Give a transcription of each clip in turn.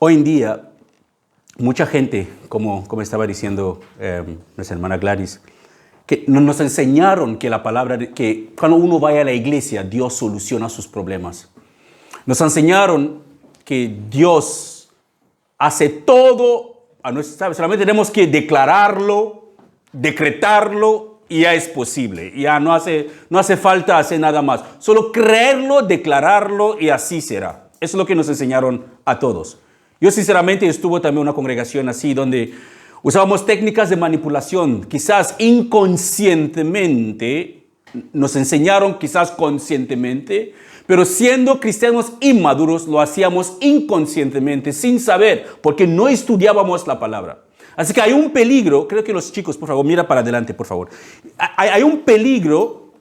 hoy en día, mucha gente, como estaba diciendo nuestra hermana Gladys, que nos enseñaron que la palabra, que cuando uno vaya a la iglesia, Dios soluciona sus problemas. Nos enseñaron que Dios hace todo, solamente tenemos que declararlo, decretarlo y ya es posible. Ya no hace falta hacer nada más. Solo creerlo, declararlo y así será. Eso es lo que nos enseñaron a todos. Yo sinceramente estuve también en una congregación así donde usábamos técnicas de manipulación, quizás inconscientemente, nos enseñaron quizás conscientemente, pero siendo cristianos inmaduros lo hacíamos inconscientemente, sin saber, porque no estudiábamos la palabra. Así que hay un peligro, creo que los chicos, por favor, mira para adelante, por favor. Hay un peligro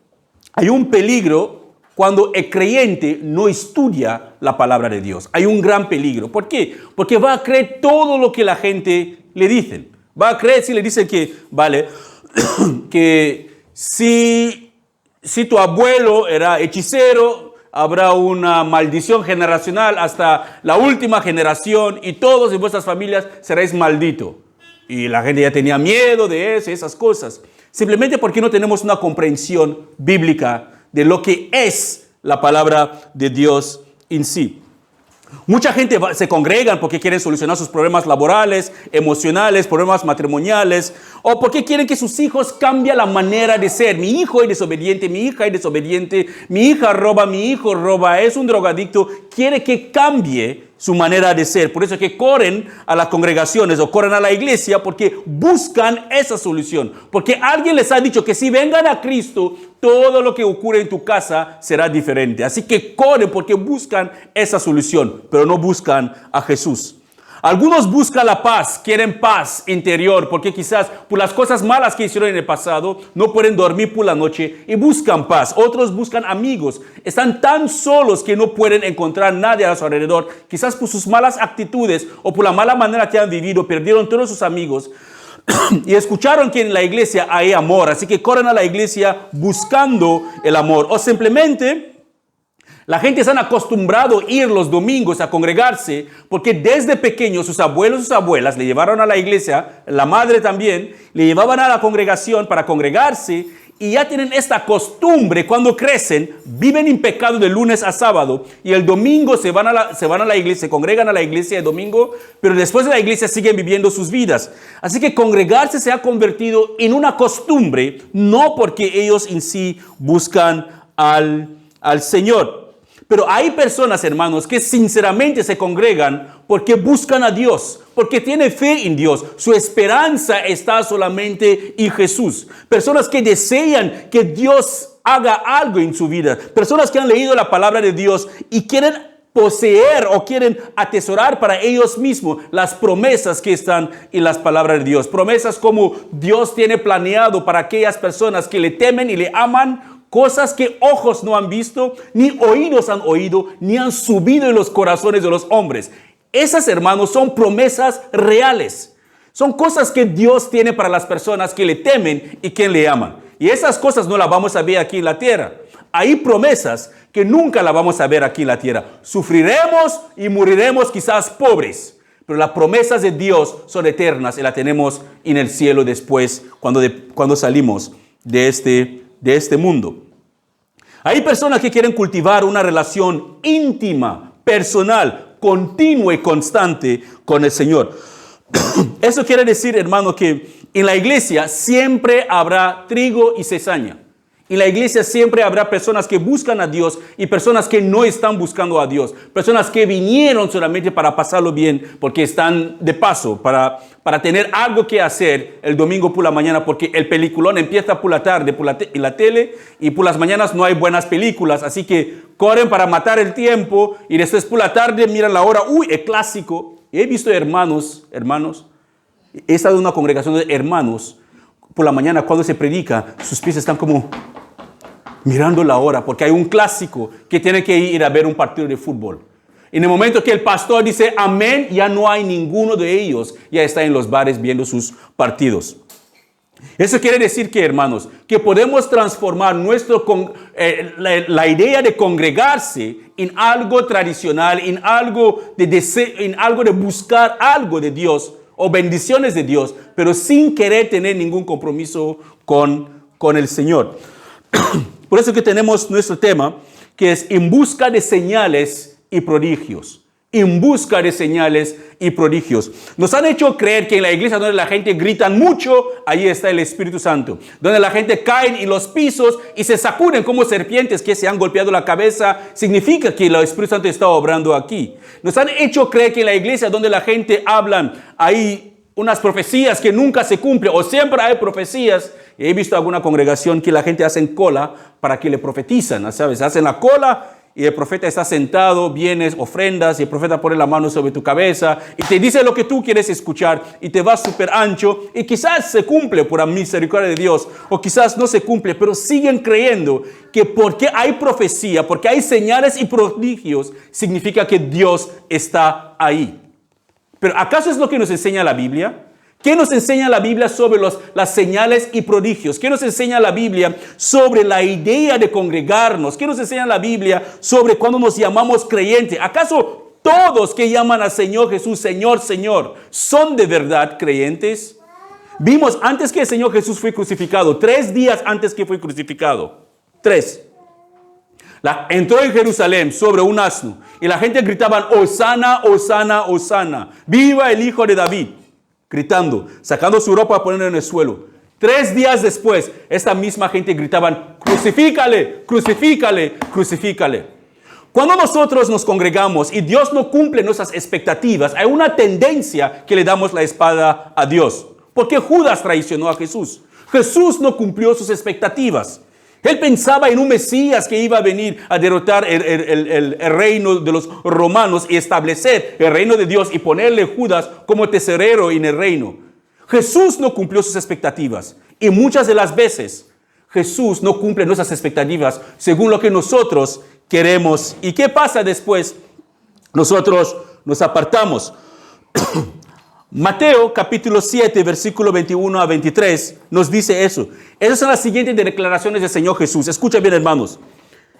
cuando el creyente no estudia la palabra de Dios. Hay un gran peligro. ¿Por qué? Porque va a creer todo lo que la gente le dice. Va a creer si le dicen que, vale, que si tu abuelo era hechicero, habrá una maldición generacional hasta la última generación y todos en vuestras familias seréis malditos. Y la gente ya tenía miedo de eso, esas cosas. Simplemente porque no tenemos una comprensión bíblica de lo que es la palabra de Dios en sí. Mucha gente se congrega porque quieren solucionar sus problemas laborales, emocionales, problemas matrimoniales, o porque quieren que sus hijos cambien la manera de ser. Mi hijo es desobediente, mi hija es desobediente, mi hija roba, mi hijo roba, es un drogadicto. Quiere que cambie su manera de ser. Por eso es que corren a las congregaciones o corren a la iglesia porque buscan esa solución. Porque alguien les ha dicho que si vengan a Cristo, todo lo que ocurre en tu casa será diferente. Así que corren porque buscan esa solución, pero no buscan a Jesús. Algunos buscan la paz, quieren paz interior, porque quizás por las cosas malas que hicieron en el pasado no pueden dormir por la noche y buscan paz. Otros buscan amigos, están tan solos que no pueden encontrar nadie a su alrededor. Quizás por sus malas actitudes o por la mala manera que han vivido, perdieron todos sus amigos y escucharon que en la iglesia hay amor. Así que corren a la iglesia buscando el amor. O simplemente la gente se han acostumbrado a ir los domingos a congregarse porque desde pequeños sus abuelos y sus abuelas le llevaron a la iglesia, la madre también, le llevaban a la congregación para congregarse y ya tienen esta costumbre. Cuando crecen, viven en pecado de lunes a sábado y el domingo se van a la iglesia, se congregan a la iglesia el domingo, pero después de la iglesia siguen viviendo sus vidas. Así que congregarse se ha convertido en una costumbre, no porque ellos en sí buscan al Señor. Pero hay personas, hermanos, que sinceramente se congregan porque buscan a Dios, porque tienen fe en Dios. Su esperanza está solamente en Jesús. Personas que desean que Dios haga algo en su vida. Personas que han leído la palabra de Dios y quieren poseer o quieren atesorar para ellos mismos las promesas que están en las palabras de Dios. Promesas como Dios tiene planeado para aquellas personas que le temen y le aman. Cosas que ojos no han visto, ni oídos han oído, ni han subido en los corazones de los hombres. Esas, hermanos, son promesas reales. Son cosas que Dios tiene para las personas que le temen y que le aman. Y esas cosas no las vamos a ver aquí en la tierra. Hay promesas que nunca las vamos a ver aquí en la tierra. Sufriremos y moriremos quizás pobres. Pero las promesas de Dios son eternas y las tenemos en el cielo después, cuando salimos de este mundo. Hay personas que quieren cultivar una relación íntima, personal, continua y constante con el Señor. Eso quiere decir, hermano, que en la iglesia siempre habrá trigo y cizaña. En la iglesia siempre habrá personas que buscan a Dios y personas que no están buscando a Dios. Personas que vinieron solamente para pasarlo bien porque están de paso, para tener algo que hacer el domingo por la mañana, porque el peliculón empieza por la tarde en la tele y por las mañanas no hay buenas películas. Así que corren para matar el tiempo y después por la tarde miran la hora. ¡Uy, el clásico! He visto hermanos, he estado en una congregación de hermanos. Por la mañana cuando se predica, sus pies están como mirando la hora, porque hay un clásico que tiene que ir a ver un partido de fútbol. En el momento que el pastor dice amén, ya no hay ninguno de ellos, ya está en los bares viendo sus partidos. Eso quiere decir que, hermanos, que podemos transformar la idea de congregarse en algo tradicional, en algo de buscar algo de Dios o bendiciones de Dios, pero sin querer tener ningún compromiso con el Señor. Por eso que tenemos nuestro tema, que es en busca de señales y prodigios. En busca de señales y prodigios. Nos han hecho creer que en la iglesia donde la gente grita mucho, ahí está el Espíritu Santo. Donde la gente cae en los pisos y se sacuden como serpientes que se han golpeado la cabeza, significa que el Espíritu Santo está obrando aquí. Nos han hecho creer que en la iglesia donde la gente hablan, hay unas profecías que nunca se cumplen o siempre hay profecías. He visto alguna congregación que la gente hace en cola para que le profetizan, ¿sabes? Hacen la cola y el profeta está sentado, vienes, ofrendas, y el profeta pone la mano sobre tu cabeza y te dice lo que tú quieres escuchar y te va súper ancho y quizás se cumple por la misericordia de Dios o quizás no se cumple, pero siguen creyendo que porque hay profecía, porque hay señales y prodigios, significa que Dios está ahí. Pero ¿acaso es lo que nos enseña la Biblia? ¿Qué nos enseña la Biblia sobre las señales y prodigios? ¿Qué nos enseña la Biblia sobre la idea de congregarnos? ¿Qué nos enseña la Biblia sobre cuando nos llamamos creyentes? ¿Acaso todos que llaman al Señor Jesús, Señor, Señor, son de verdad creyentes? Vimos antes que el Señor Jesús fue crucificado, 3 días antes que fue crucificado, 3. Entró en Jerusalén sobre un asno y la gente gritaban, Hosana, Hosana, Hosana, viva el Hijo de David. Gritando, sacando su ropa, poniéndola en el suelo. 3 días después, esta misma gente gritaban, crucifícale, crucifícale, crucifícale. Cuando nosotros nos congregamos y Dios no cumple nuestras expectativas, hay una tendencia que le damos la espalda a Dios. Porque Judas traicionó a Jesús. Jesús no cumplió sus expectativas. Él pensaba en un Mesías que iba a venir a derrotar el reino de los romanos y establecer el reino de Dios y ponerle Judas como tesorero en el reino. Jesús no cumplió sus expectativas y muchas de las veces Jesús no cumple nuestras expectativas según lo que nosotros queremos. ¿Y qué pasa después? Nosotros nos apartamos. Mateo capítulo 7, versículo 21 a 23 nos dice eso. Esas son las siguientes declaraciones del Señor Jesús. Escucha bien, hermanos.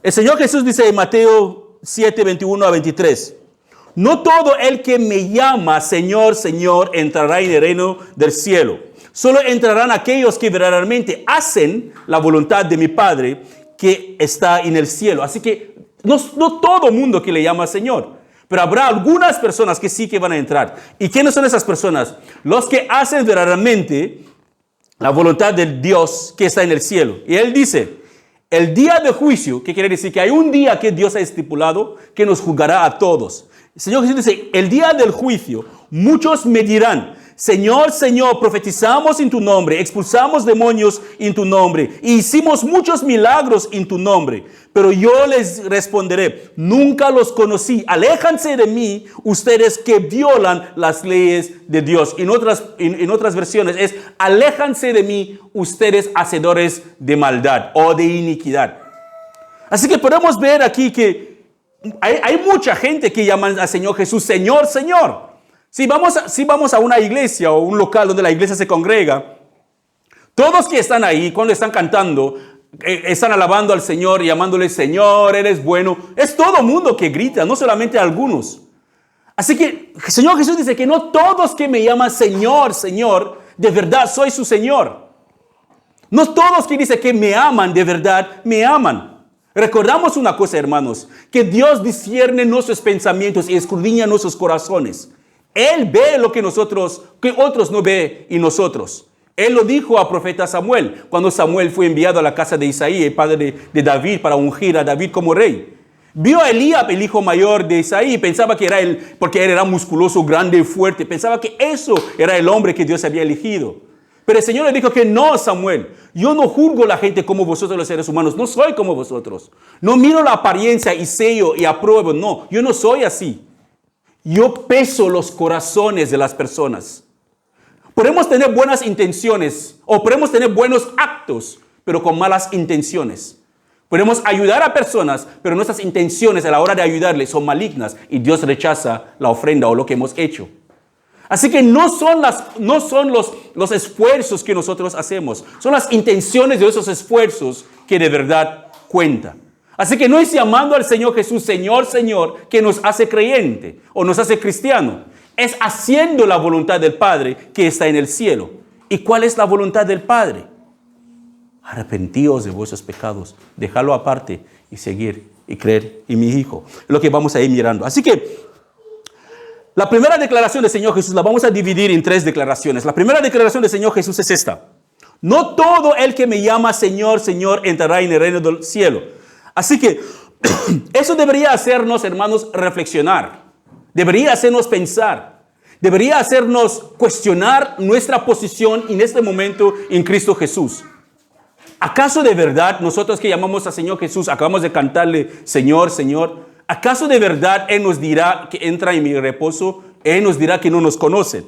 El Señor Jesús dice en Mateo 7, 21 a 23. No todo el que me llama Señor, Señor, entrará en el reino del cielo. Solo entrarán aquellos que verdaderamente hacen la voluntad de mi Padre que está en el cielo. Así que no todo mundo que le llama Señor. Pero habrá algunas personas que sí que van a entrar. ¿Y quiénes son esas personas? Los que hacen verdaderamente la voluntad del Dios que está en el cielo. Y Él dice, el día de juicio, ¿qué quiere decir? Que hay un día que Dios ha estipulado que nos juzgará a todos. El Señor Jesús dice, el día del juicio, muchos me dirán, Señor, Señor, profetizamos en tu nombre, expulsamos demonios en tu nombre, e hicimos muchos milagros en tu nombre. Pero yo les responderé, nunca los conocí. Aléjanse de mí, ustedes que violan las leyes de Dios. En otras versiones es, aléjanse de mí, ustedes hacedores de maldad o de iniquidad. Así que podemos ver aquí que hay mucha gente que llama al Señor Jesús, Señor, Señor. Si vamos a una iglesia o un local donde la iglesia se congrega, todos que están ahí, cuando están cantando, están alabando al Señor, llamándole Señor, eres bueno. Es todo mundo que grita, no solamente algunos. Así que el Señor Jesús dice que no todos que me llaman Señor, Señor, de verdad soy su Señor. No todos que dicen que me aman, de verdad me aman. Recordamos una cosa, hermanos, que Dios discierne nuestros pensamientos y escudriña nuestros corazones. Él ve lo que otros no ven en nosotros. Él lo dijo al profeta Samuel, cuando Samuel fue enviado a la casa de Isaí, el padre de David, para ungir a David como rey. Vio a Eliab, el hijo mayor de Isaí, y pensaba que era él, porque él era musculoso, grande y fuerte. Pensaba que eso era el hombre que Dios había elegido. Pero el Señor le dijo que no, Samuel, yo no juzgo a la gente como vosotros los seres humanos, no soy como vosotros. No miro la apariencia y sello y apruebo, no, yo no soy así. Yo peso los corazones de las personas. Podemos tener buenas intenciones o podemos tener buenos actos, pero con malas intenciones. Podemos ayudar a personas, pero nuestras intenciones a la hora de ayudarles son malignas y Dios rechaza la ofrenda o lo que hemos hecho. Así que no son los esfuerzos que nosotros hacemos, son las intenciones de esos esfuerzos que de verdad cuentan. Así que no es llamando al Señor Jesús, Señor, Señor, que nos hace creyente o nos hace cristiano. Es haciendo la voluntad del Padre que está en el cielo. ¿Y cuál es la voluntad del Padre? Arrepentíos de vuestros pecados, dejarlo aparte y seguir y creer en mi Hijo. Es lo que vamos a ir mirando. Así que la primera declaración del Señor Jesús la vamos a dividir en 3 declaraciones. La primera declaración del Señor Jesús es esta: no todo el que me llama Señor, Señor entrará en el reino del cielo. Así que eso debería hacernos, hermanos, reflexionar. Debería hacernos pensar. Debería hacernos cuestionar nuestra posición en este momento en Cristo Jesús. ¿Acaso de verdad nosotros que llamamos al Señor Jesús, acabamos de cantarle Señor, Señor, acaso de verdad Él nos dirá que entra en mi reposo? Él nos dirá que no nos conocen.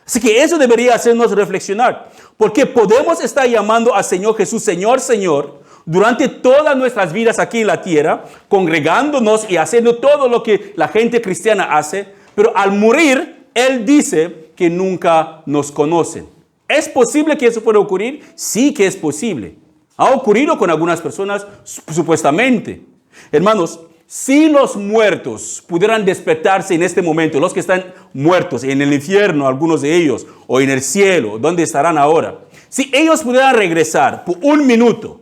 Así que eso debería hacernos reflexionar, porque podemos estar llamando al Señor Jesús, Señor, Señor, durante todas nuestras vidas aquí en la tierra, congregándonos y haciendo todo lo que la gente cristiana hace, pero al morir, Él dice que nunca nos conocen. ¿Es posible que eso pueda ocurrir? Sí que es posible. Ha ocurrido con algunas personas, supuestamente. Hermanos, si los muertos pudieran despertarse en este momento, los que están muertos en el infierno, algunos de ellos, o en el cielo, ¿dónde estarán ahora? Si ellos pudieran regresar por un minuto,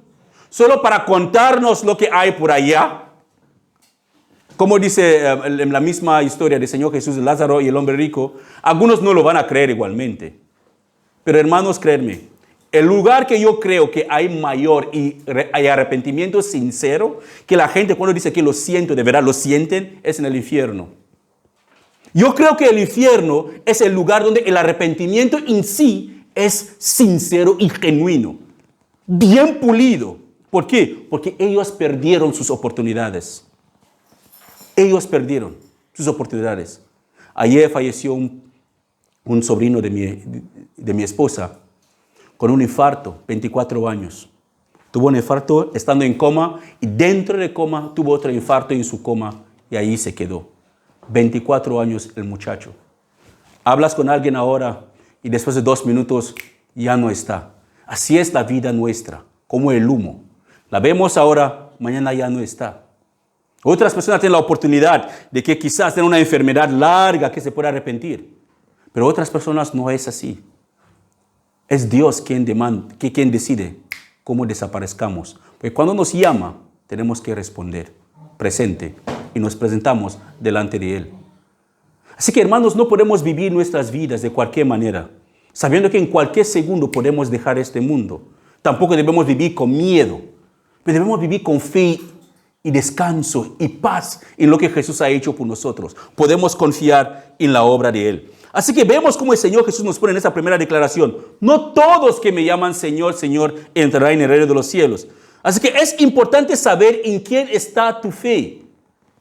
solo para contarnos lo que hay por allá, como dice en la misma historia del Señor Jesús, Lázaro y el hombre rico, algunos no lo van a creer igualmente. Pero hermanos, créanme, el lugar que yo creo que hay mayor y hay arrepentimiento sincero, que la gente cuando dice que lo siento, de verdad lo sienten, es en el infierno. Yo creo que el infierno es el lugar donde el arrepentimiento en sí es sincero y genuino, bien pulido. ¿Por qué? Porque ellos perdieron sus oportunidades. Ellos perdieron sus oportunidades. Ayer falleció un sobrino de mi esposa con un infarto, 24 años. Tuvo un infarto estando en coma y dentro del coma tuvo otro infarto en su coma y ahí se quedó. 24 años el muchacho. Hablas con alguien ahora y después de 2 minutos ya no está. Así es la vida nuestra, como el humo. La vemos ahora, mañana ya no está. Otras personas tienen la oportunidad de que quizás tengan una enfermedad larga que se pueda arrepentir. Pero otras personas no es así. Es Dios quien decide cómo desaparezcamos. Porque cuando nos llama, tenemos que responder presente y nos presentamos delante de Él. Así que, hermanos, no podemos vivir nuestras vidas de cualquier manera, sabiendo que en cualquier segundo podemos dejar este mundo. Tampoco debemos vivir con miedo, pero debemos vivir con fe y descanso y paz en lo que Jesús ha hecho por nosotros. Podemos confiar en la obra de Él. Así que vemos cómo el Señor Jesús nos pone en esta primera declaración: no todos que me llaman Señor, Señor entrarán en el reino de los cielos. Así que es importante saber en quién está tu fe.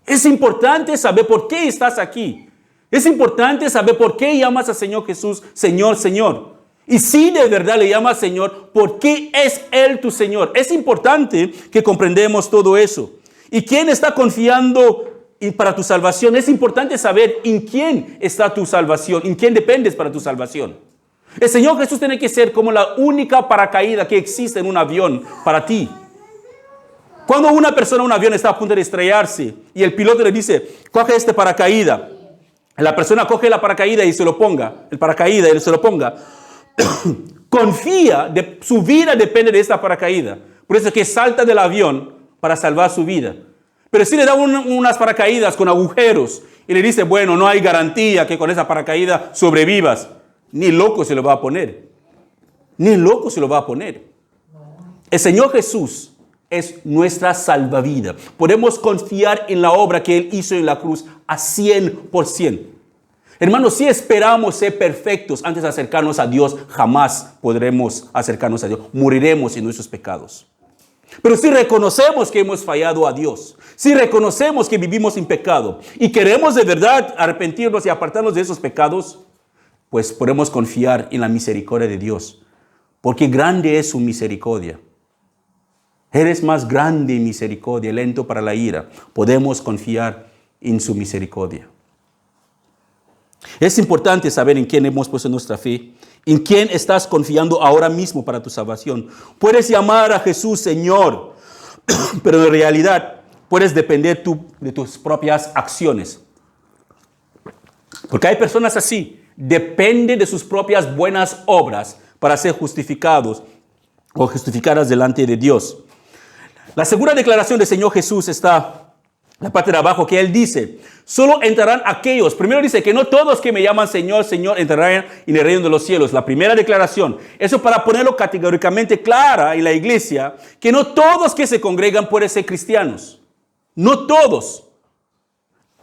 Es importante saber por qué estás aquí. Es importante saber por qué llamas al Señor Jesús Señor, Señor. Y si de verdad le llamas Señor, ¿por qué es Él tu Señor? Es importante que comprendamos todo eso. ¿Y quién está confiando para tu salvación? Es importante saber en quién está tu salvación, en quién dependes para tu salvación. El Señor Jesús tiene que ser como la única paracaídas que existe en un avión para ti. Cuando una persona en un avión está a punto de estrellarse y el piloto le dice, coge este paracaídas, la persona coge la paracaídas y se lo ponga, el paracaídas y se lo ponga, confía, su vida depende de esta paracaídas. Por eso es que salta del avión para salvar su vida. Pero si le da unas paracaídas con agujeros y le dice, bueno, no hay garantía que con esa paracaídas sobrevivas, ni loco se lo va a poner. Ni loco se lo va a poner. El Señor Jesús es nuestra salvavidas. Podemos confiar en la obra que Él hizo en la cruz a 100%. Hermanos, si esperamos ser perfectos antes de acercarnos a Dios, jamás podremos acercarnos a Dios. Moriremos en nuestros pecados. Pero si reconocemos que hemos fallado a Dios, si reconocemos que vivimos sin pecado y queremos de verdad arrepentirnos y apartarnos de esos pecados, pues podemos confiar en la misericordia de Dios, porque grande es su misericordia. Él es más grande en misericordia, lento para la ira. Podemos confiar en su misericordia. Es importante saber en quién hemos puesto nuestra fe, en quién estás confiando ahora mismo para tu salvación. Puedes llamar a Jesús Señor, pero en realidad puedes depender de tus propias acciones. Porque hay personas así, dependen de sus propias buenas obras para ser justificados o justificadas delante de Dios. La segunda declaración del Señor Jesús está en la parte de abajo, que Él dice, solo entrarán aquellos, primero dice que no todos que me llaman Señor, Señor entrarán en el reino de los cielos. La primera declaración, eso para ponerlo categóricamente clara en la iglesia, que no todos que se congregan pueden ser cristianos. No todos.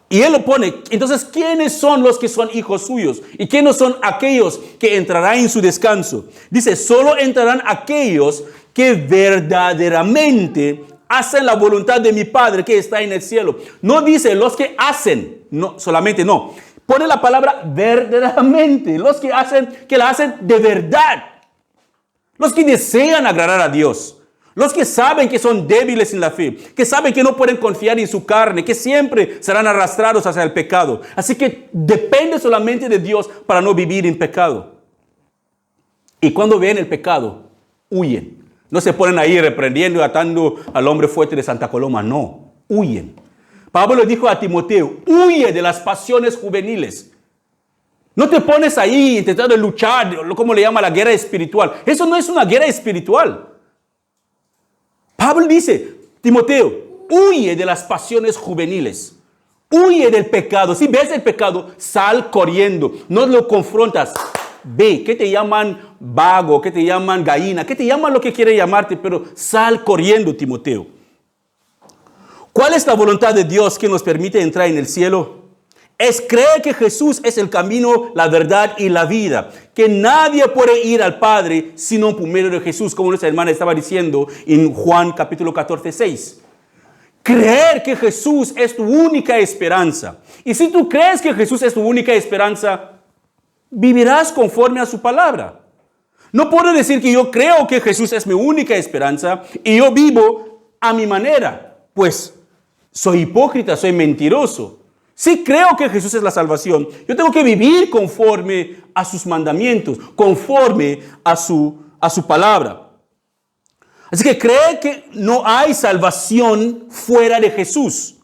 Y Él lo pone, entonces, ¿quiénes son los que son hijos suyos? ¿Y quiénes son aquellos que entrarán en su descanso? Dice, solo entrarán aquellos que verdaderamente hacen la voluntad de mi Padre que está en el cielo. No dice los que hacen, no, solamente no. Pone la palabra verdaderamente, los que la hacen de verdad. Los que desean agradar a Dios. Los que saben que son débiles en la fe, que saben que no pueden confiar en su carne, que siempre serán arrastrados hacia el pecado. Así que depende solamente de Dios para no vivir en pecado. Y cuando ven el pecado, huyen. No se ponen ahí reprendiendo y atando al hombre fuerte de Santa Coloma. No, huyen. Pablo le dijo a Timoteo, huye de las pasiones juveniles. No te pones ahí intentando luchar, como le llama la guerra espiritual. Eso no es una guerra espiritual. Pablo dice, Timoteo, huye de las pasiones juveniles. Huye del pecado. Si ves el pecado, sal corriendo. No lo confrontas. Ve, ¿qué te llaman vago? ¿Qué te llaman gallina? ¿Qué te llaman lo que quiere llamarte? Pero sal corriendo, Timoteo. ¿Cuál es la voluntad de Dios que nos permite entrar en el cielo? Es creer que Jesús es el camino, la verdad y la vida. Que nadie puede ir al Padre sino por medio de Jesús, como nuestra hermana estaba diciendo en Juan capítulo 14, 6. Creer que Jesús es tu única esperanza. Y si tú crees que Jesús es tu única esperanza, vivirás conforme a su palabra. No puedo decir que yo creo que Jesús es mi única esperanza y yo vivo a mi manera. Pues soy hipócrita, soy mentiroso. Si creo que Jesús es la salvación, yo tengo que vivir conforme a sus mandamientos, conforme a su palabra. Así que cree que no hay salvación fuera de Jesús.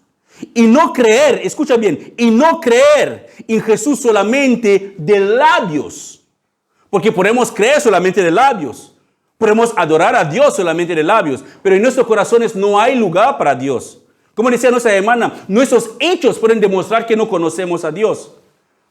Y no creer, escucha bien, y no creer en Jesús solamente de labios. Porque podemos creer solamente de labios. Podemos adorar a Dios solamente de labios. Pero en nuestros corazones no hay lugar para Dios. Como decía nuestra hermana, nuestros hechos pueden demostrar que no conocemos a Dios.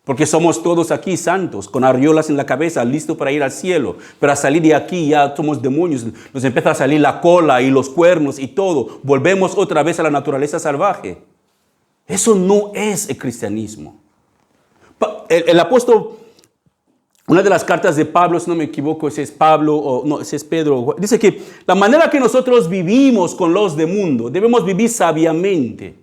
Porque somos todos aquí santos, con areolas en la cabeza, listos para ir al cielo. Pero al salir de aquí ya somos demonios. Nos empieza a salir la cola y los cuernos y todo. Volvemos otra vez a la naturaleza salvaje. Eso no es el cristianismo. El apóstol, una de las cartas de Pablo, si no me equivoco, ese es Pablo, o no, ese es Pedro, dice que la manera que nosotros vivimos con los del mundo, debemos vivir sabiamente.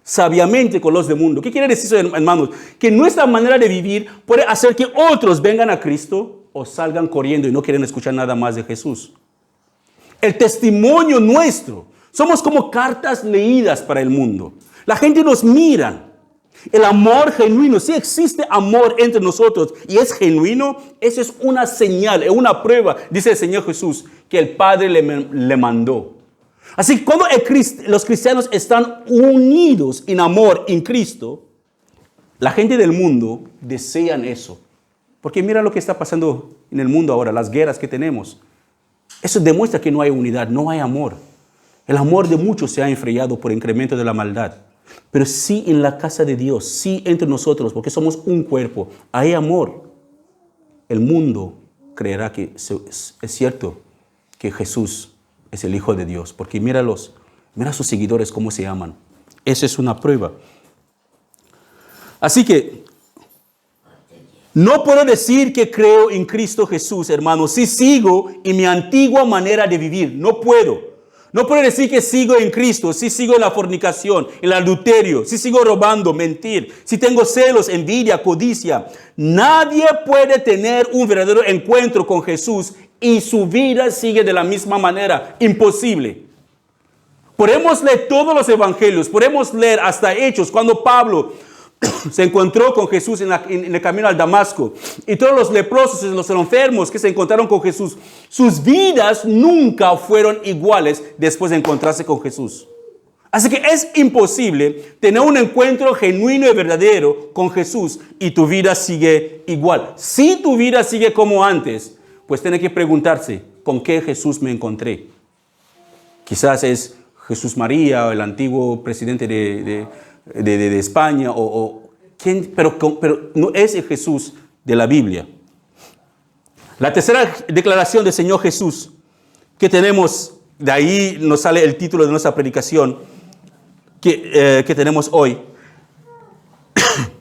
Sabiamente con los del mundo. ¿Qué quiere decir eso, hermanos? Que nuestra manera de vivir puede hacer que otros vengan a Cristo o salgan corriendo y no quieren escuchar nada más de Jesús. El testimonio nuestro, somos como cartas leídas para el mundo. La gente nos mira. El amor genuino, si existe amor entre nosotros y es genuino, eso es una señal, es una prueba, dice el Señor Jesús, que el Padre le mandó. Así que cuando los cristianos están unidos en amor en Cristo, la gente del mundo desean eso. Porque mira lo que está pasando en el mundo ahora, las guerras que tenemos. Eso demuestra que no hay unidad, no hay amor. El amor de muchos se ha enfriado por incremento de la maldad. Pero sí en la casa de Dios, sí entre nosotros, porque somos un cuerpo, hay amor. El mundo creerá que es cierto que Jesús es el Hijo de Dios, porque mira a sus seguidores cómo se aman. Esa es una prueba. Así que no puedo decir que creo en Cristo Jesús, hermanos, si sigo en mi antigua manera de vivir. No puedo. No puedo decir que sigo en Cristo, si sigo en la fornicación, en el adulterio, si sigo robando, mentir, si tengo celos, envidia, codicia. Nadie puede tener un verdadero encuentro con Jesús y su vida sigue de la misma manera. Imposible. Podemos leer todos los evangelios, podemos leer hasta Hechos, cuando Pablo se encontró con Jesús en el camino al Damasco. Y todos los leprosos y los enfermos que se encontraron con Jesús, sus vidas nunca fueron iguales después de encontrarse con Jesús. Así que es imposible tener un encuentro genuino y verdadero con Jesús y tu vida sigue igual. Si tu vida sigue como antes, pues tiene que preguntarse, ¿con qué Jesús me encontré? Quizás es Jesús María o el antiguo presidente de España, ¿quién? Pero no es el Jesús de la Biblia. La tercera declaración del Señor Jesús que tenemos, de ahí nos sale el título de nuestra predicación que tenemos hoy.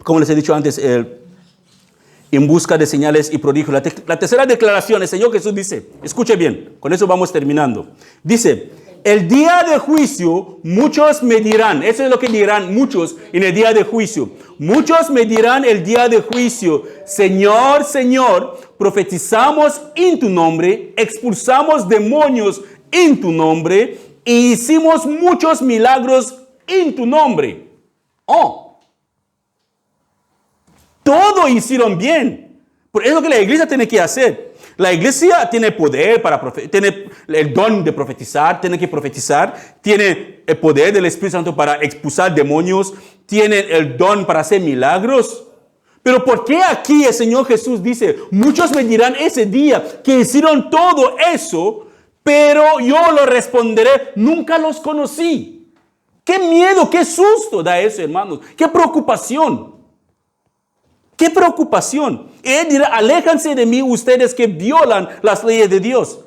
Como les he dicho antes, en busca de señales y prodigios. La tercera declaración, el Señor Jesús dice, escuche bien, con eso vamos terminando. Dice, el día de juicio, muchos me dirán, eso es lo que dirán muchos en el día de juicio. Muchos me dirán el día de juicio, Señor, Señor, profetizamos en tu nombre, expulsamos demonios en tu nombre y hicimos muchos milagros en tu nombre. Oh, todo hicieron bien. Por eso que la iglesia tiene que hacer. La iglesia tiene poder tiene el don de profetizar, tiene que profetizar, tiene el poder del Espíritu Santo para expulsar demonios, tiene el don para hacer milagros. Pero ¿por qué aquí el Señor Jesús dice, muchos me dirán ese día que hicieron todo eso, pero yo lo responderé, nunca los conocí? Qué miedo, qué susto da eso, hermanos, qué preocupación. ¡Qué preocupación! Él dirá, aléjanse de mí ustedes que violan las leyes de Dios.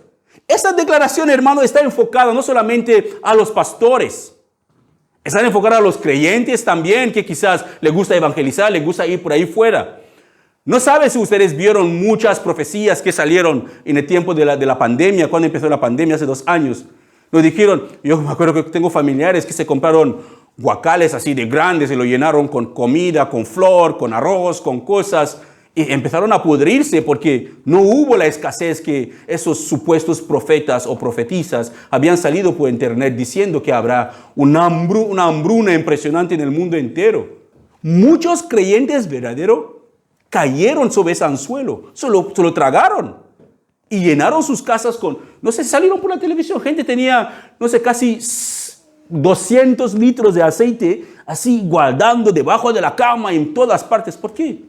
Esta declaración, hermano, está enfocada no solamente a los pastores. Está enfocada a los creyentes también, que quizás les gusta evangelizar, les gusta ir por ahí fuera. No sabe si ustedes vieron muchas profecías que salieron en el tiempo de la pandemia, cuando empezó la pandemia hace 2 años. Nos dijeron, yo me acuerdo que tengo familiares que se compraron guacales así de grandes y lo llenaron con comida, con flor, con arroz, con cosas. Y empezaron a pudrirse porque no hubo la escasez que esos supuestos profetas o profetisas habían salido por internet diciendo que habrá una hambruna impresionante en el mundo entero. Muchos creyentes verdaderos cayeron sobre ese anzuelo, se lo tragaron y llenaron sus casas con, no sé, salieron por la televisión, gente tenía, no sé, casi 200 litros de aceite así guardando debajo de la cama en todas partes. ¿Por qué?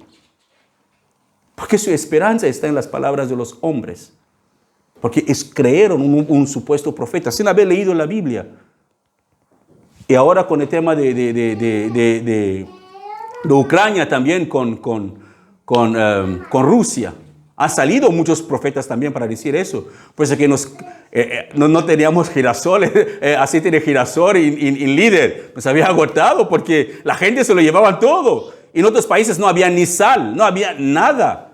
Porque su esperanza está en las palabras de los hombres. Porque creyeron un supuesto profeta sin haber leído la Biblia. Y ahora con el tema de Ucrania también con Rusia. Han salido muchos profetas también para decir eso. Pues es que no teníamos girasol, aceite de girasol en líder. Nos había agotado porque la gente se lo llevaban todo. En otros países no había ni sal, no había nada.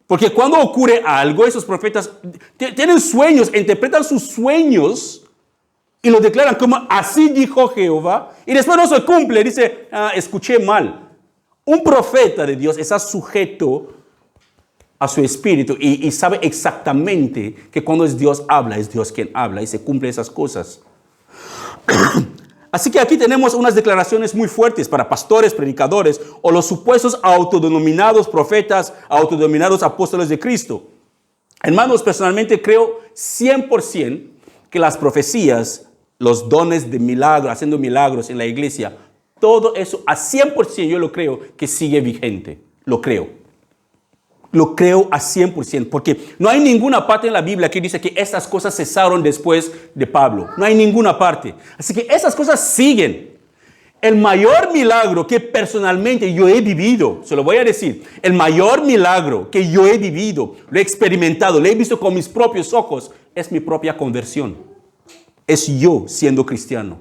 Porque cuando ocurre algo, esos profetas tienen sueños, interpretan sus sueños y lo declaran como así dijo Jehová. Y después no se cumple, dice, escuché mal. Un profeta de Dios está sujeto a su espíritu y sabe exactamente que cuando es Dios quien habla y se cumple esas cosas. Así que aquí tenemos unas declaraciones muy fuertes para pastores, predicadores o los supuestos autodenominados profetas, autodenominados apóstoles de Cristo. Hermanos, personalmente creo 100% que las profecías, los dones de milagros, haciendo milagros en la iglesia, todo eso a 100% yo lo creo que sigue vigente. Lo creo. Lo creo a 100%, porque no hay ninguna parte en la Biblia que dice que estas cosas cesaron después de Pablo. No hay ninguna parte. Así que esas cosas siguen. El mayor milagro que personalmente yo he vivido, se lo voy a decir, el mayor milagro que yo he vivido, lo he experimentado, lo he visto con mis propios ojos, es mi propia conversión. Es yo siendo cristiano.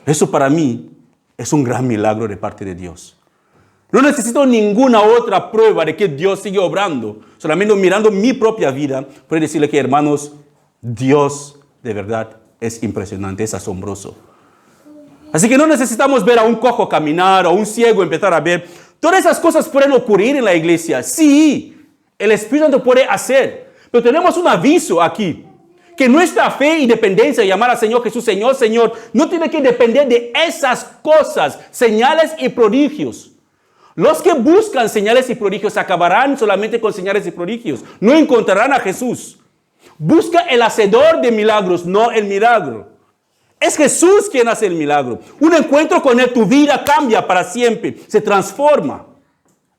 Eso para mí es un gran milagro de parte de Dios. No necesito ninguna otra prueba de que Dios sigue obrando. Solamente mirando mi propia vida, puedo decirle que, hermanos, Dios de verdad es impresionante, es asombroso. Así que no necesitamos ver a un cojo caminar o a un ciego empezar a ver. Todas esas cosas pueden ocurrir en la iglesia. Sí, el Espíritu Santo puede hacer. Pero tenemos un aviso aquí, que nuestra fe y dependencia de llamar al Señor Jesús, Señor, Señor, no tiene que depender de esas cosas, señales y prodigios. Los que buscan señales y prodigios acabarán solamente con señales y prodigios. No encontrarán a Jesús. Busca el hacedor de milagros, no el milagro. Es Jesús quien hace el milagro. Un encuentro con Él, tu vida cambia para siempre, se transforma.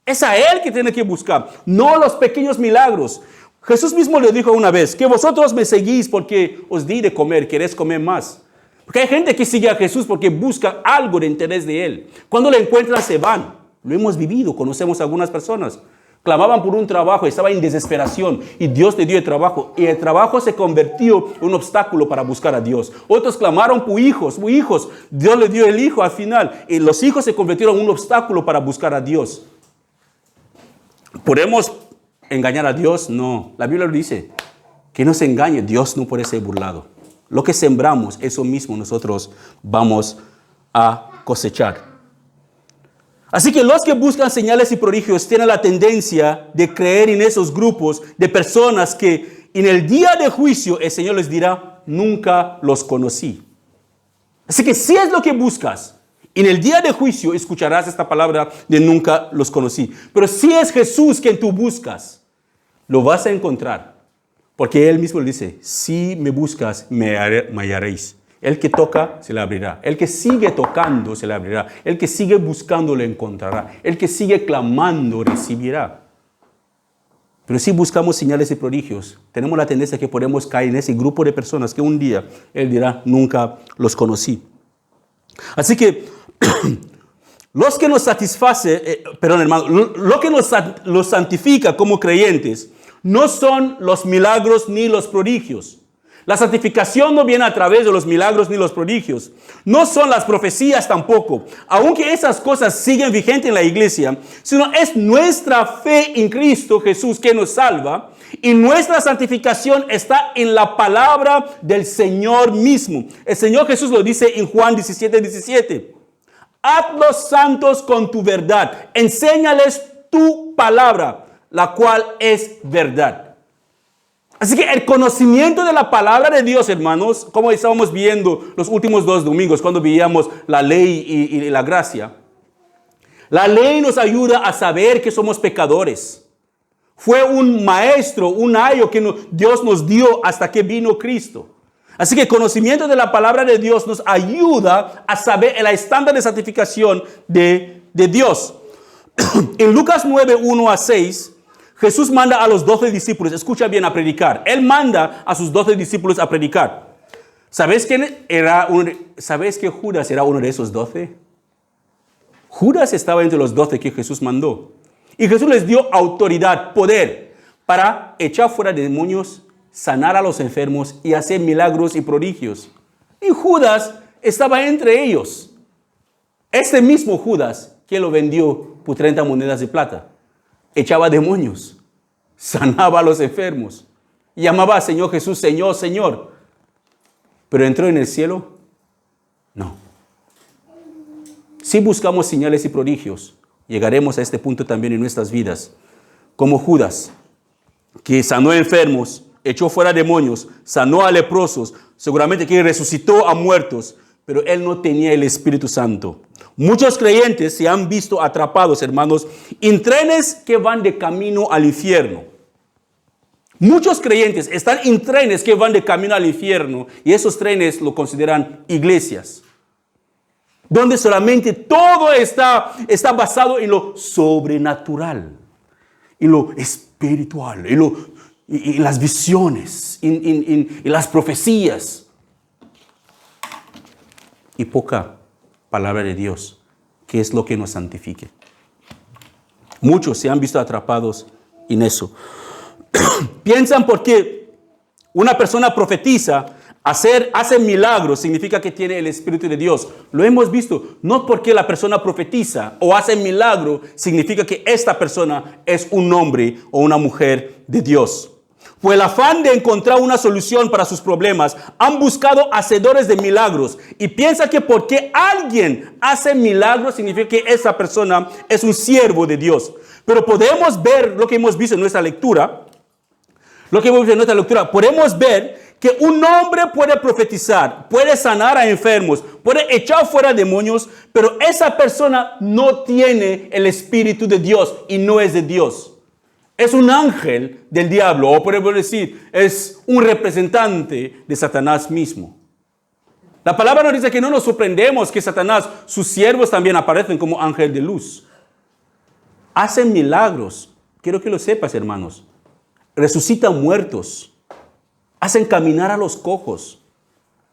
Es a Él que tiene que buscar, no los pequeños milagros. Jesús mismo le dijo una vez, que vosotros me seguís porque os di de comer, queréis comer más. Porque hay gente que sigue a Jesús porque busca algo de interés de Él. Cuando le encuentran se van. Lo hemos vivido, conocemos a algunas personas. Clamaban por un trabajo, estaban en desesperación y Dios le dio el trabajo. Y el trabajo se convirtió en un obstáculo para buscar a Dios. Otros clamaron por hijos. Dios le dio el hijo al final. Y los hijos se convirtieron en un obstáculo para buscar a Dios. ¿Podemos engañar a Dios? No. La Biblia lo dice. Que no se engañe. Dios no puede ser burlado. Lo que sembramos, eso mismo nosotros vamos a cosechar. Así que los que buscan señales y prodigios tienen la tendencia de creer en esos grupos de personas que en el día de juicio el Señor les dirá, nunca los conocí. Así que si es lo que buscas, en el día de juicio escucharás esta palabra de nunca los conocí. Pero si es Jesús quien tú buscas, lo vas a encontrar. Porque Él mismo le dice, si me buscas, me hallaréis. El que toca, se le abrirá. El que sigue tocando, se le abrirá. El que sigue buscando, lo encontrará. El que sigue clamando, recibirá. Pero si buscamos señales y prodigios, tenemos la tendencia que podemos caer en ese grupo de personas que un día Él dirá, nunca los conocí. Así que, los que nos satisface, lo que nos santifica como creyentes, no son los milagros ni los prodigios. La santificación no viene a través de los milagros ni los prodigios. No son las profecías tampoco. Aunque esas cosas siguen vigentes en la iglesia, sino es nuestra fe en Cristo Jesús que nos salva. Y nuestra santificación está en la palabra del Señor mismo. El Señor Jesús lo dice en Juan 17:17. Hazlos santos con tu verdad. Enséñales tu palabra, la cual es verdad. Así que el conocimiento de la palabra de Dios, hermanos, como estábamos viendo los últimos 2 domingos, cuando veíamos la ley y la gracia. La ley nos ayuda a saber que somos pecadores. Fue un maestro, un ayo que Dios nos dio hasta que vino Cristo. Así que el conocimiento de la palabra de Dios nos ayuda a saber el estándar de santificación de Dios. En Lucas 9:1-6, Jesús manda a los 12 discípulos, escucha bien, a predicar. Él manda a sus 12 discípulos a predicar. ¿Sabes que Judas era uno de esos 12? Judas estaba entre los 12 que Jesús mandó. Y Jesús les dio autoridad, poder, para echar fuera demonios, sanar a los enfermos y hacer milagros y prodigios. Y Judas estaba entre ellos. Este mismo Judas que lo vendió por 30 monedas de plata. Echaba demonios, sanaba a los enfermos, llamaba al Señor Jesús, Señor, Señor. ¿Pero entró en el cielo? No. Si buscamos señales y prodigios, llegaremos a este punto también en nuestras vidas. Como Judas, que sanó enfermos, echó fuera demonios, sanó a leprosos, seguramente que resucitó a muertos, pero él no tenía el Espíritu Santo. Muchos creyentes se han visto atrapados, hermanos, en trenes que van de camino al infierno. Muchos creyentes están en trenes que van de camino al infierno y esos trenes lo consideran iglesias, donde solamente todo está basado en lo sobrenatural, en lo espiritual, en las visiones, en las profecías y poca palabra de Dios, que es lo que nos santifique. Muchos se han visto atrapados en eso. Piensan porque una persona profetiza, hace milagros, significa que tiene el Espíritu de Dios. Lo hemos visto. No porque la persona profetiza o hace milagro, significa que esta persona es un hombre o una mujer de Dios. Por el afán de encontrar una solución para sus problemas, han buscado hacedores de milagros y piensa que porque alguien hace milagros significa que esa persona es un siervo de Dios. Pero podemos ver lo que hemos visto en nuestra lectura. Podemos ver que un hombre puede profetizar, puede sanar a enfermos, puede echar fuera demonios, pero esa persona no tiene el Espíritu de Dios y no es de Dios. Es un ángel del diablo, o podemos decir, es un representante de Satanás mismo. La palabra nos dice que no nos sorprendemos que Satanás, sus siervos también aparecen como ángel de luz. Hacen milagros. Quiero que lo sepas, hermanos. Resucitan muertos. Hacen caminar a los cojos.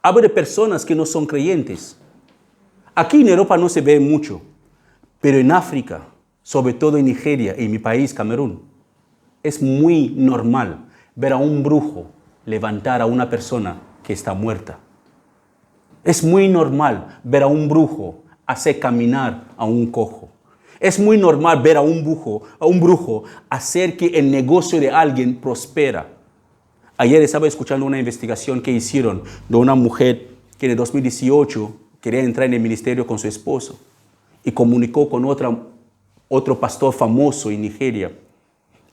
Hablo de personas que no son creyentes. Aquí en Europa no se ve mucho, pero en África, sobre todo en Nigeria y en mi país, Camerún, es muy normal ver a un brujo levantar a una persona que está muerta. Es muy normal ver a un brujo hacer caminar a un cojo. Es muy normal ver a un brujo hacer que el negocio de alguien prospera. Ayer estaba escuchando una investigación que hicieron de una mujer que en el 2018 quería entrar en el ministerio con su esposo y comunicó con otro pastor famoso en Nigeria.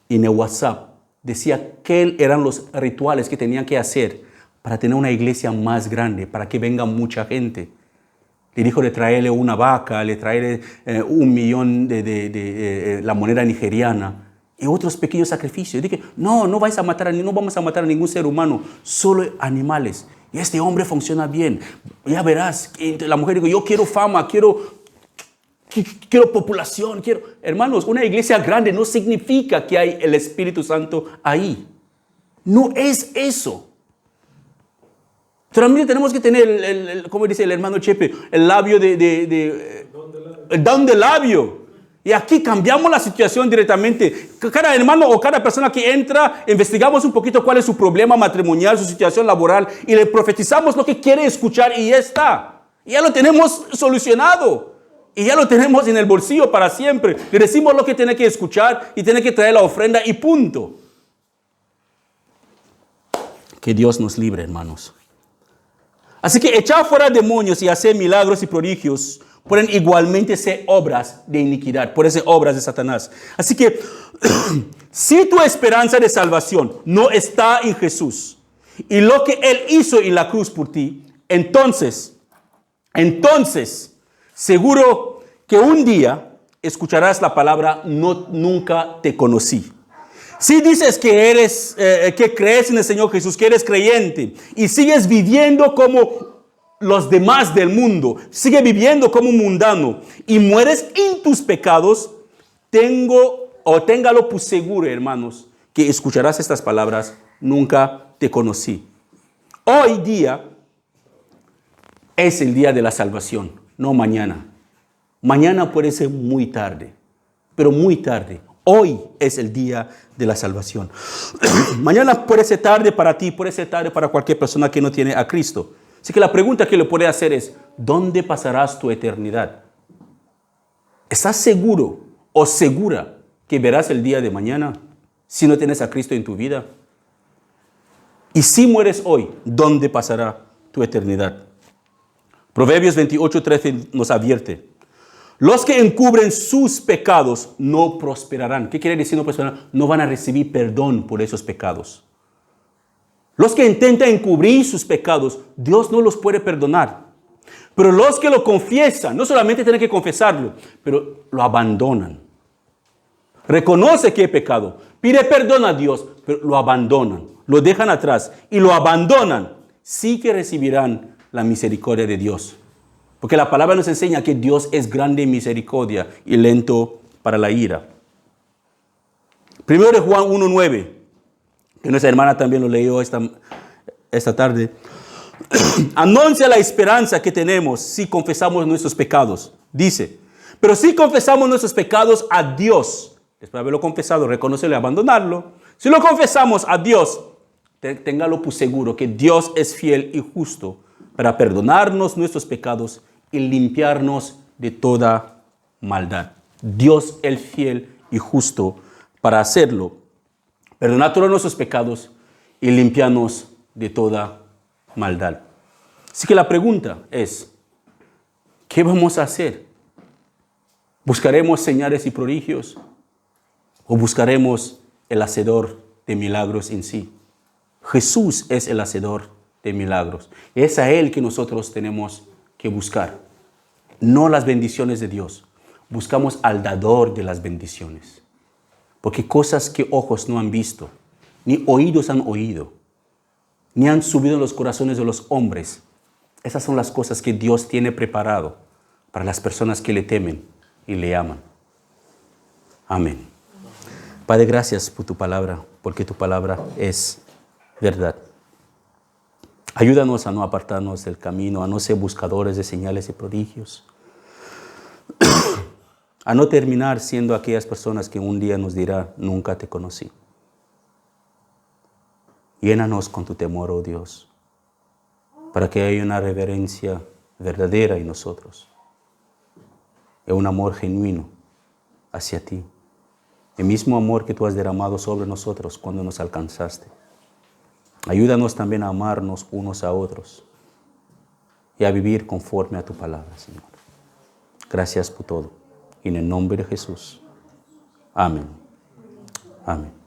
Y en el WhatsApp decía qué eran los rituales que tenían que hacer para tener una iglesia más grande, para que venga mucha gente. Le dijo de traerle una vaca, le traerle 1 millón de la moneda nigeriana y otros pequeños sacrificios. Dije, no vamos a matar a ningún ser humano, solo animales. Y este hombre funciona bien. Ya verás, la mujer dijo, yo quiero fama, quiero populación, Hermanos, una iglesia grande no significa que hay el Espíritu Santo ahí. No es eso. También tenemos que tener, como dice el hermano Chepe, el labio el don de labio. Y aquí cambiamos la situación directamente. Cada hermano o cada persona que entra, investigamos un poquito cuál es su problema matrimonial, su situación laboral, y le profetizamos lo que quiere escuchar y ya está. Ya lo tenemos solucionado. Y ya lo tenemos en el bolsillo para siempre. Le decimos lo que tiene que escuchar y tiene que traer la ofrenda y punto. Que Dios nos libre, hermanos. Así que echar fuera demonios y hacer milagros y prodigios pueden igualmente ser obras de iniquidad, pueden ser obras de Satanás. Así que si tu esperanza de salvación no está en Jesús y lo que Él hizo en la cruz por ti, entonces, seguro que un día escucharás la palabra nunca te conocí. Si dices que que crees en el Señor Jesús, que eres creyente y sigues viviendo como los demás del mundo, sigues viviendo como un mundano y mueres en tus pecados, téngalo por seguro, hermanos, que escucharás estas palabras, nunca te conocí. Hoy día es el día de la salvación, no mañana. Mañana puede ser muy tarde, pero muy tarde. Hoy es el día de la salvación. Mañana puede ser tarde para ti, puede ser tarde para cualquier persona que no tiene a Cristo. Así que la pregunta que le puede hacer es, ¿dónde pasarás tu eternidad? ¿Estás seguro o segura que verás el día de mañana si no tienes a Cristo en tu vida? Y si mueres hoy, ¿dónde pasará tu eternidad? Proverbios 28:13 nos advierte. Los que encubren sus pecados no prosperarán. ¿Qué quiere decir no prosperarán? No van a recibir perdón por esos pecados. Los que intentan encubrir sus pecados, Dios no los puede perdonar. Pero los que lo confiesan, no solamente tienen que confesarlo, pero lo abandonan. Reconoce que hay pecado, pide perdón a Dios, pero lo abandonan, lo dejan atrás y lo abandonan. Sí que recibirán la misericordia de Dios. Porque la palabra nos enseña que Dios es grande en misericordia y lento para la ira. 1 Juan 1:9, que nuestra hermana también lo leyó esta tarde. Anuncia la esperanza que tenemos si confesamos nuestros pecados. Dice, pero si confesamos nuestros pecados a Dios, después de haberlo confesado, reconocerlo y abandonarlo, si lo confesamos a Dios, téngalo por seguro que Dios es fiel y justo para perdonarnos nuestros pecados y limpiarnos de toda maldad. Dios es fiel y justo para hacerlo, perdonar todos nuestros pecados y limpiarnos de toda maldad. Así que la pregunta es, ¿qué vamos a hacer? ¿Buscaremos señales y prodigios o buscaremos el hacedor de milagros en sí? Jesús es el hacedor de milagros. Es a Él que nosotros tenemos que buscar, no las bendiciones de Dios. Buscamos al dador de las bendiciones. Porque cosas que ojos no han visto, ni oídos han oído, ni han subido en los corazones de los hombres, esas son las cosas que Dios tiene preparado para las personas que le temen y le aman. Amén. Padre, gracias por tu palabra, porque tu palabra es verdad. Ayúdanos a no apartarnos del camino, a no ser buscadores de señales y prodigios, a no terminar siendo aquellas personas que un día nos dirán, nunca te conocí. Llénanos con tu temor, oh Dios, para que haya una reverencia verdadera en nosotros, y un amor genuino hacia ti, el mismo amor que tú has derramado sobre nosotros cuando nos alcanzaste. Ayúdanos también a amarnos unos a otros y a vivir conforme a tu palabra, Señor. Gracias por todo. En el nombre de Jesús. Amén. Amén.